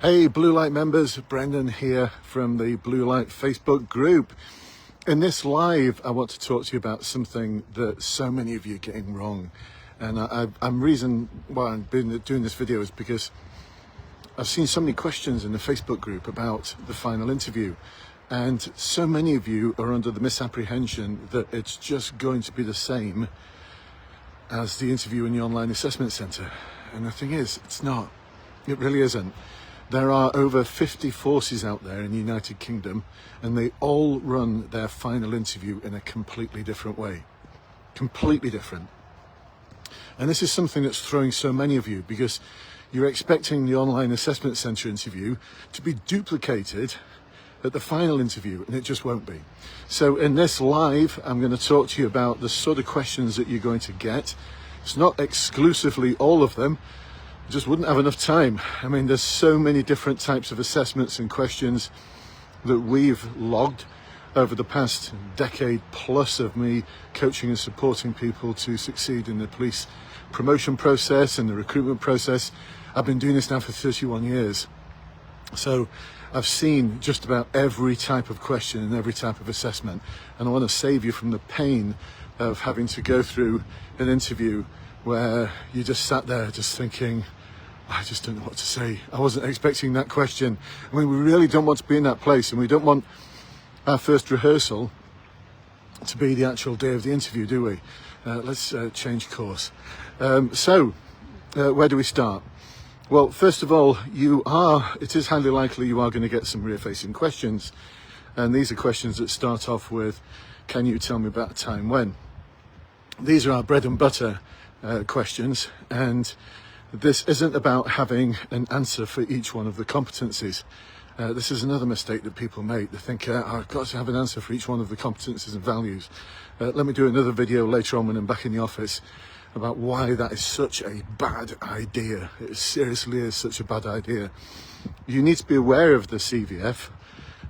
Hey Blue Light members, Brendan here from the Blue Light Facebook group. In this live, I want to talk to you about something that so many of you are getting wrong. And reason why I've been doing this video is because I've seen so many questions in the Facebook group about the final interview. And so many of you are under the misapprehension that it's just going to be the same as the interview in the online assessment centre. And the thing is, it's not. It really isn't. There are over 50 forces out there in the United Kingdom, and they all run their final interview in a completely different way. Completely different. And this is something that's throwing so many of you, because you're expecting the online assessment centre interview to be duplicated at the final interview, and it just won't be. So in this live, I'm going to talk to you about the sort of questions that you're going to get. It's not exclusively all of them. Just wouldn't have enough time. I mean, there's so many different types of assessments and questions that we've logged over the past decade plus of me coaching and supporting people to succeed in the police promotion process and the recruitment process. I've been doing this now for 31 years. So I've seen just about every type of question and every type of assessment. And I want to save you from the pain of having to go through an interview where you just sat there just thinking, I just don't know what to say. I wasn't expecting that question. I mean, we really don't want to be in that place, and we don't want our first rehearsal to be the actual day of the interview, do we? Let's change course. So, where do we start? Well, first of all, it is highly likely you are going to get some rear-facing questions. And these are questions that start off with, can you tell me about a time when? These are our bread and butter questions, and this isn't about having an answer for each one of the competencies. This is another mistake that people make. They think, I've got to have an answer for each one of the competencies and values. Let me do another video later on when I'm back in the office about why that is such a bad idea. It seriously is such a bad idea. You need to be aware of the CVF.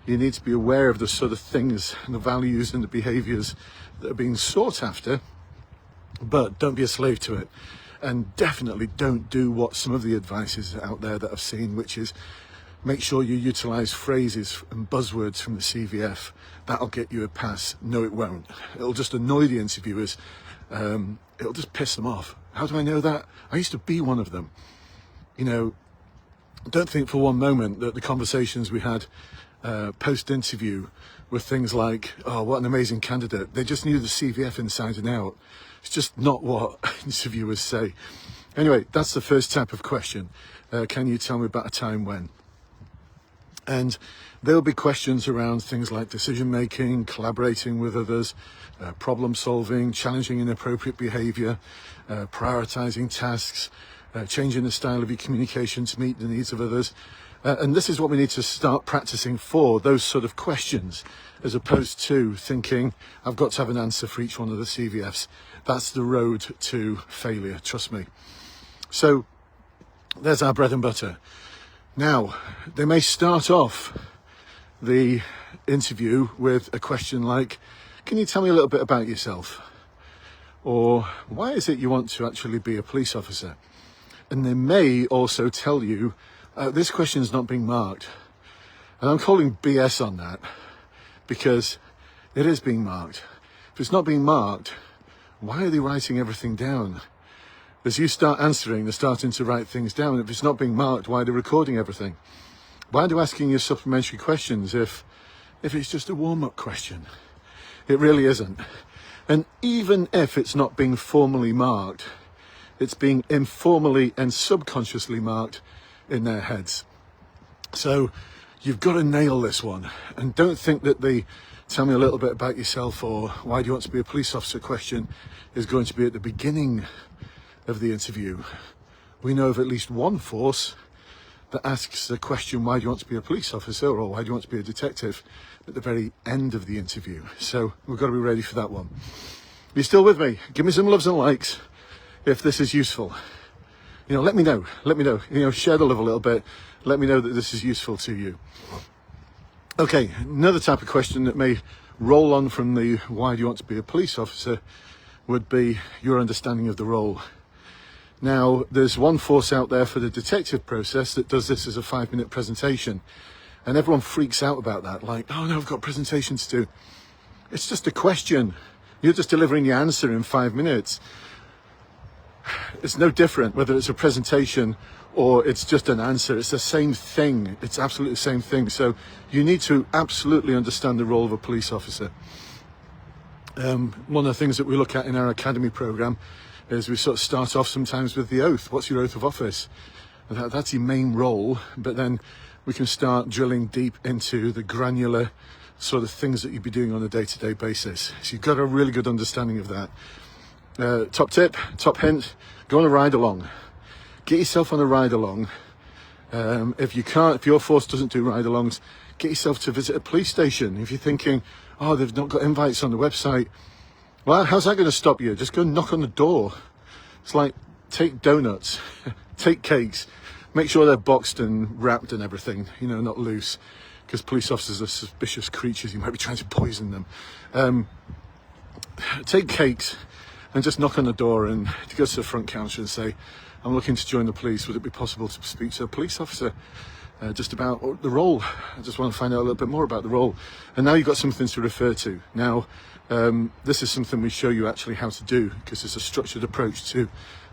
You need to be aware of the sort of things and the values and the behaviours that are being sought after, but don't be a slave to it. And definitely don't do what some of the advice is out there that I've seen, which is make sure you utilise phrases and buzzwords from the CVF. That'll get you a pass. No, it won't. It'll just annoy the interviewers. It'll just piss them off. How do I know that? I used to be one of them. You know, don't think for one moment that the conversations we had post-interview were things like, oh, what an amazing candidate. They just knew the CVF inside and out. It's just not what interviewers say. Anyway, that's the first type of question. Can you tell me about a time when? And there'll be questions around things like decision making, collaborating with others, problem solving, challenging inappropriate behaviour, prioritising tasks, changing the style of your communication to meet the needs of others. And this is what we need to start practicing for, those sort of questions, as opposed to thinking, I've got to have an answer for each one of the CVFs. That's the road to failure, trust me. So there's our bread and butter. Now, they may start off the interview with a question like, can you tell me a little bit about yourself? Or why is it you want to actually be a police officer? And they may also tell you, this question is not being marked. And I'm calling BS on that because it is being marked. If it's not being marked, why are they writing everything down? As you start answering, they're starting to write things down. If it's not being marked, why are they recording everything? Why are they asking you supplementary questions if it's just a warm-up question? It really isn't. And even if it's not being formally marked, it's being informally and subconsciously marked in their heads. So you've got to nail this one. And don't think that the tell me a little bit about yourself or why do you want to be a police officer question is going to be at the beginning of the interview. We know of at least one force that asks the question, why do you want to be a police officer or why do you want to be a detective, at the very end of the interview. So we've got to be ready for that one. Are you still with me? Give me some loves and likes if this is useful. You know, let me know, you know, share the love a little bit. Let me know that this is useful to you. Okay, another type of question that may roll on from the why do you want to be a police officer would be your understanding of the role. Now, there's one force out there for the detective process that does this as a 5-minute presentation. And everyone freaks out about that. Like, oh no, I've got presentations to do. It's just a question. You're just delivering your answer in 5 minutes. It's no different whether it's a presentation or it's just an answer. It's the same thing. It's absolutely the same thing. So you need to absolutely understand the role of a police officer. One of the things that we look at in our academy program is we sort of start off sometimes with the oath. What's your oath of office? That's your main role, but then we can start drilling deep into the granular sort of things that you'd be doing on a day-to-day basis. So you've got a really good understanding of that. Top tip, top hint, go on a ride along. Get yourself on a ride along. If your force doesn't do ride alongs, get yourself to visit a police station. If you're thinking, oh, they've not got invites on the website, well, how's that going to stop you? Just go knock on the door. It's like, take donuts, take cakes, make sure they're boxed and wrapped and everything, not loose, because police officers are suspicious creatures. You might be trying to poison them. Take cakes and just knock on the door and go to the front counter and say, I'm looking to join the police. Would it be possible to speak to a police officer just about the role? I just want to find out a little bit more about the role. And now you've got something to refer to. Now, this is something we show you actually how to do, because there's a structured approach to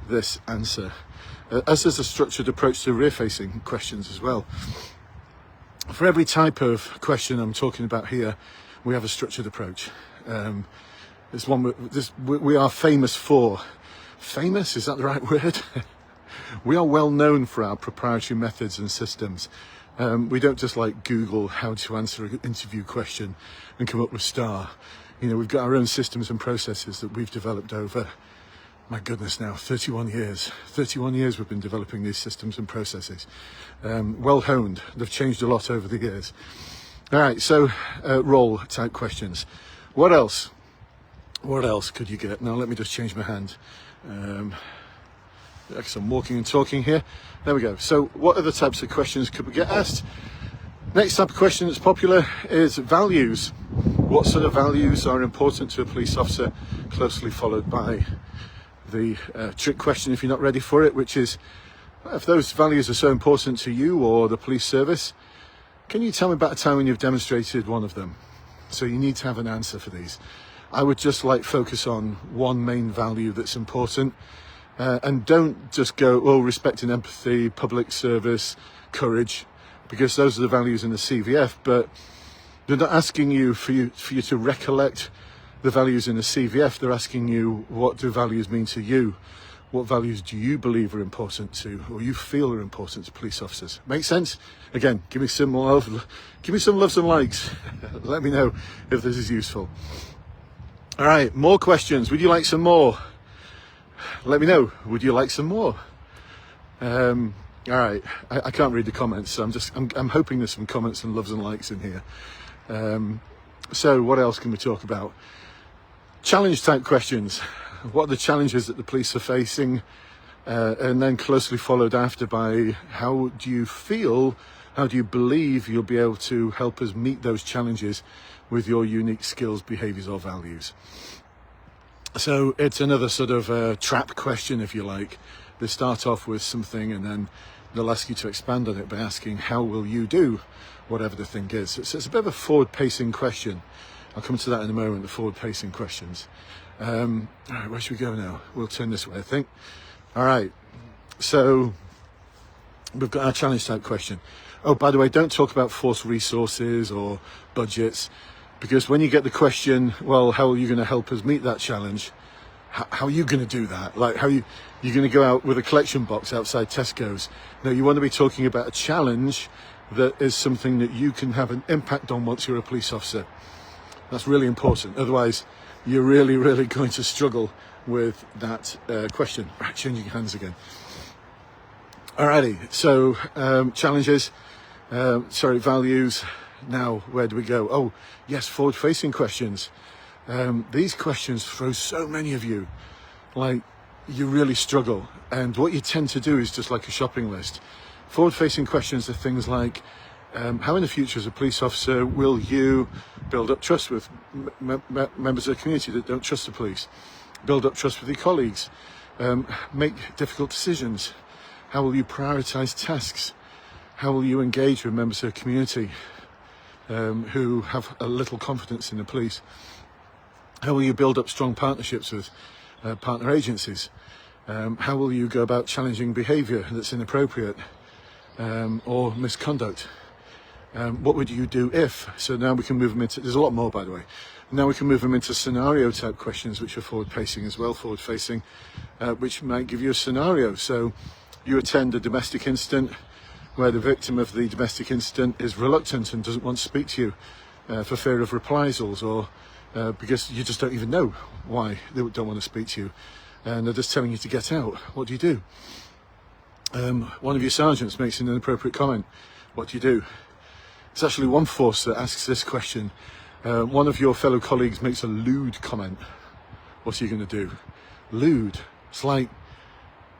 this answer. As there's a structured approach to rear-facing questions as well. For every type of question I'm talking about here, we have a structured approach. We are famous for. Famous, is that the right word? We are well known for our proprietary methods and systems. We don't just like Google how to answer an interview question and come up with star. We've got our own systems and processes that we've developed over, my goodness, now 31 years. 31 years we've been developing these systems and processes. Well honed. They've changed a lot over the years. All right, so role type questions. What else? What else could you get? Now let me just change my hand. Because I'm walking and talking here. There we go. So what other types of questions could we get asked? Next type of question that's popular is values. What sort of values are important to a police officer? Closely followed by the trick question, if you're not ready for it, which is, if those values are so important to you or the police service, can you tell me about a time when you've demonstrated one of them? So you need to have an answer for these. I would just focus on one main value that's important, and don't just go, respect and empathy, public service, courage, because those are the values in the CVF, but they're not asking you for you to recollect the values in the CVF. They're asking you, what do values mean to you? What values do you believe are important to, or you feel are important to police officers? Make sense? Again, give me some love, give me some loves and likes. Let me know if this is useful. All right, more questions. Would you like some more? Let me know. Would you like some more? All right, I can't read the comments, so I'm hoping there's some comments and loves and likes in here. So what else can we talk about? Challenge type questions. What are the challenges that the police are facing? And then closely followed after by, how do you feel, how do you believe you'll be able to help us meet those challenges with your unique skills, behaviours or values? So it's another sort of trap question, if you like. They start off with something and then they'll ask you to expand on it by asking, how will you do whatever the thing is? So it's a bit of a forward-pacing question. I'll come to that in a moment, the forward-pacing questions. All right, where should we go now? We'll turn this way, I think. All right, so we've got our challenge type question. Oh, by the way, don't talk about force resources or budgets, because when you get the question, well, how are you going to help us meet that challenge? How are you going to do that? Like, you're going to go out with a collection box outside Tesco's? No, you want to be talking about a challenge that is something that you can have an impact on once you're a police officer. That's really important. Otherwise, you're really, really going to struggle with that question. Right, changing hands again. Alrighty, so challenges, values. Now, where do we go? Oh, yes, forward-facing questions. These questions throw so many of you, you really struggle. And what you tend to do is just like a shopping list. Forward-facing questions are things like, how in the future as a police officer will you build up trust with members of the community that don't trust the police? Build up trust with your colleagues? make difficult decisions? How will you prioritize tasks? How will you engage with members of the community who have a little confidence in the police? How will you build up strong partnerships with partner agencies? How will you go about challenging behaviour that's inappropriate or misconduct? What would you do if? So now we can move them into, there's a lot more by the way, now we can move them into scenario type questions which are forward facing as well, forward facing, which might give you a scenario. So you attend a domestic incident where the victim of the domestic incident is reluctant and doesn't want to speak to you for fear of reprisals, or because you just don't even know why they don't want to speak to you and they're just telling you to get out. What do you do? One of your sergeants makes an inappropriate comment. What do you do? It's actually one force that asks this question. One of your fellow colleagues makes a lewd comment. What are you going to do? Lewd. It's like,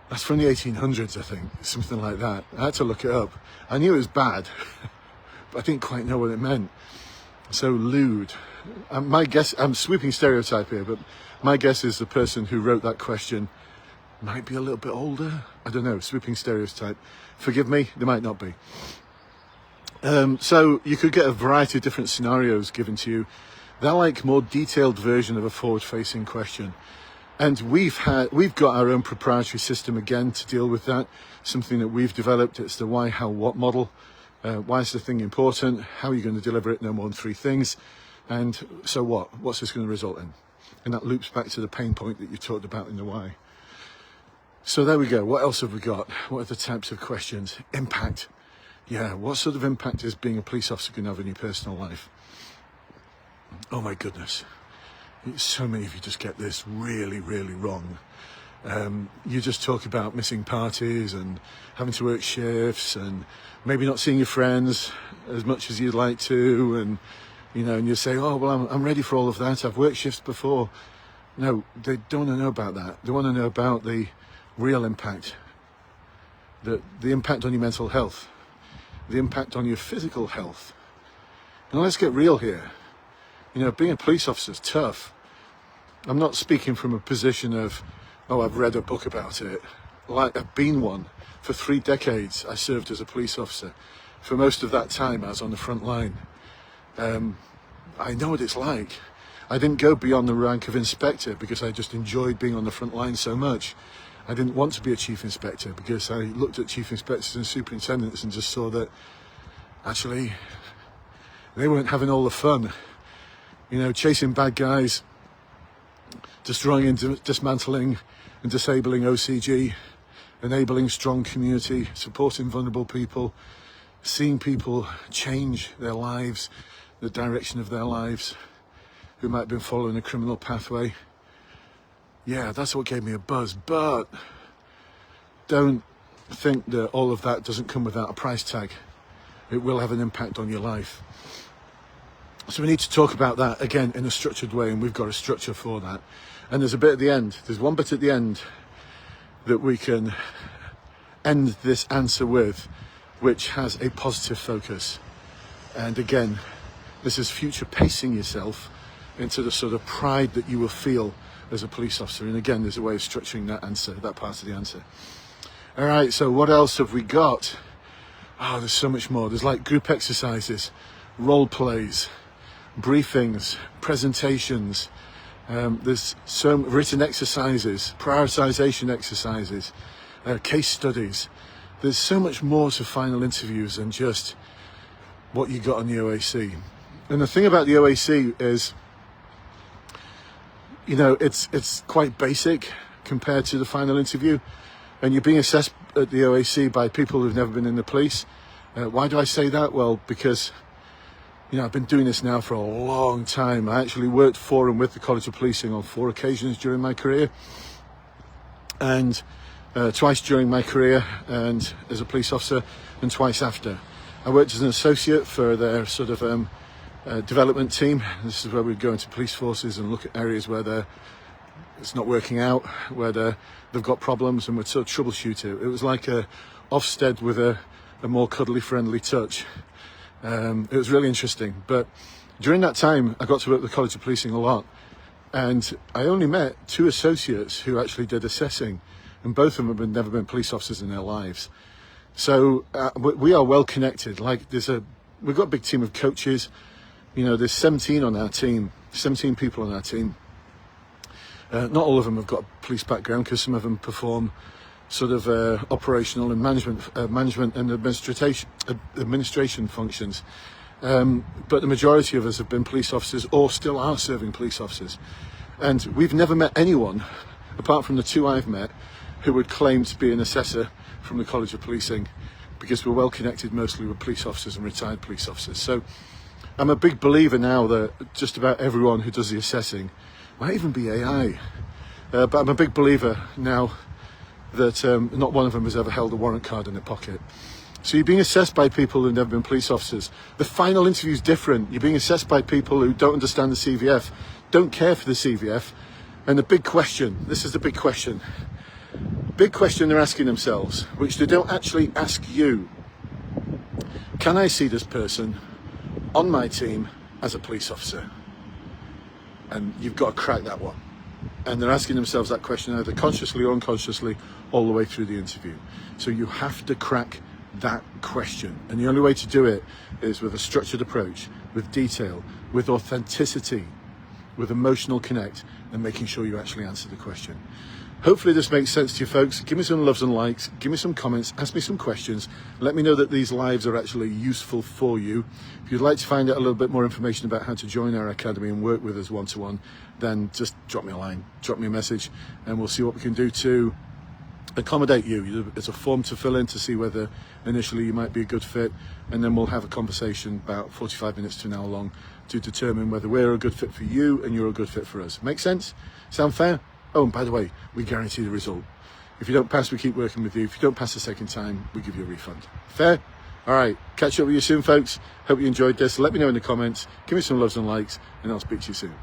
that's from the 1800s, I think, something like that. I had to look it up. I knew it was bad, but I didn't quite know what it meant. So lewd. My guess, I'm sweeping stereotype here, but my guess is the person who wrote that question might be a little bit older. I don't know, sweeping stereotype. Forgive me, they might not be. So you could get a variety of different scenarios given to you. They're like more detailed version of a forward-facing question. And we've got our own proprietary system again to deal with that. Something that we've developed. It's the why, how, what model. Why is the thing important? How are you going to deliver it? No more than 3 things. And so what? What's this going to result in? And that loops back to the pain point that you talked about in the why. So there we go. What else have we got? What are the types of questions? Impact. Yeah, what sort of impact is being a police officer going to have in your personal life? Oh my goodness. So many of you just get this really, really wrong. You just talk about missing parties and having to work shifts and maybe not seeing your friends as much as you'd like to, and and you say, oh well, I'm ready for all of that, I've worked shifts before. No, they don't want to know about that. They want to know about the real impact, the impact on your mental health, the impact on your physical health. And let's get real here. Being a police officer is tough. I'm not speaking from a position of, oh, I've read a book about it. Like, I've been one. For 3 decades, I served as a police officer. For most of that time, I was on the front line. I know what it's like. I didn't go beyond the rank of inspector because I just enjoyed being on the front line so much. I didn't want to be a chief inspector because I looked at chief inspectors and superintendents and just saw that actually they weren't having all the fun. Chasing bad guys, destroying and dismantling and disabling OCG, enabling strong community, supporting vulnerable people, seeing people change their lives, the direction of their lives, who might have been following a criminal pathway. Yeah, that's what gave me a buzz. But don't think that all of that doesn't come without a price tag. It will have an impact on your life. So we need to talk about that again in a structured way, and we've got a structure for that. And there's a bit at the end. There's one bit at the end that we can end this answer with, which has a positive focus. And again, this is future pacing yourself into the sort of pride that you will feel as a police officer. And again, there's a way of structuring that answer, that part of the answer. All right, so what else have we got? Oh, there's so much more. There's like group exercises, role plays, briefings, presentations. There's some written exercises, prioritization exercises, case studies. There's so much more to final interviews than just what you got on the OAC. And the thing about the OAC is, it's quite basic compared to the final interview. And you're being assessed at the OAC by people who've never been in the police. Why do I say that? Well, because I've been doing this now for a long time. I actually worked for and with the College of Policing on 4 occasions during my career, and twice during my career and as a police officer, and twice after. I worked as an associate for their sort of development team. This is where we'd go into police forces and look at areas where it's not working out, where they've got problems, and we'd sort of troubleshoot it. It was like a Ofsted with a more cuddly, friendly touch. It was really interesting. But during that time, I got to work with the College of Policing a lot. And I only met 2 associates who actually did assessing, and both of them have never been police officers in their lives. So we are well connected. Like we've got a big team of coaches. You know, there's 17 on our team, 17 people on our team. Not all of them have got a police background, because some of them perform sort of operational and management and administration functions. But the majority of us have been police officers or still are serving police officers. And we've never met anyone, apart from the 2 I've met, who would claim to be an assessor from the College of Policing, because we're well connected mostly with police officers and retired police officers. So I'm a big believer now that just about everyone who does the assessing, might even be AI, but I'm a big believer now that not one of them has ever held a warrant card in their pocket. So you're being assessed by people who've never been police officers. The final interview is different. You're being assessed by people who don't understand the CVF, don't care for the CVF. And the big question, this is the big question they're asking themselves, which they don't actually ask you. Can I see this person on my team as a police officer? And you've got to crack that one. And they're asking themselves that question either consciously or unconsciously all the way through the interview. So you have to crack that question. And the only way to do it is with a structured approach, with detail, with authenticity, with emotional connect, and making sure you actually answer the question. Hopefully this makes sense to you folks. Give me some loves and likes, give me some comments, ask me some questions. Let me know that these lives are actually useful for you. If you'd like to find out a little bit more information about how to join our academy and work with us one-to-one, then just drop me a line, drop me a message, and we'll see what we can do to accommodate you. It's a form to fill in to see whether initially you might be a good fit, and then we'll have a conversation about 45 minutes to an hour long to determine whether we're a good fit for you and you're a good fit for us. Make sense? Sound fair? Oh, and by the way, we guarantee the result. If you don't pass, we keep working with you. If you don't pass the second time, we give you a refund. Fair? All right, catch up with you soon, folks. Hope you enjoyed this. Let me know in the comments. Give me some loves and likes, and I'll speak to you soon.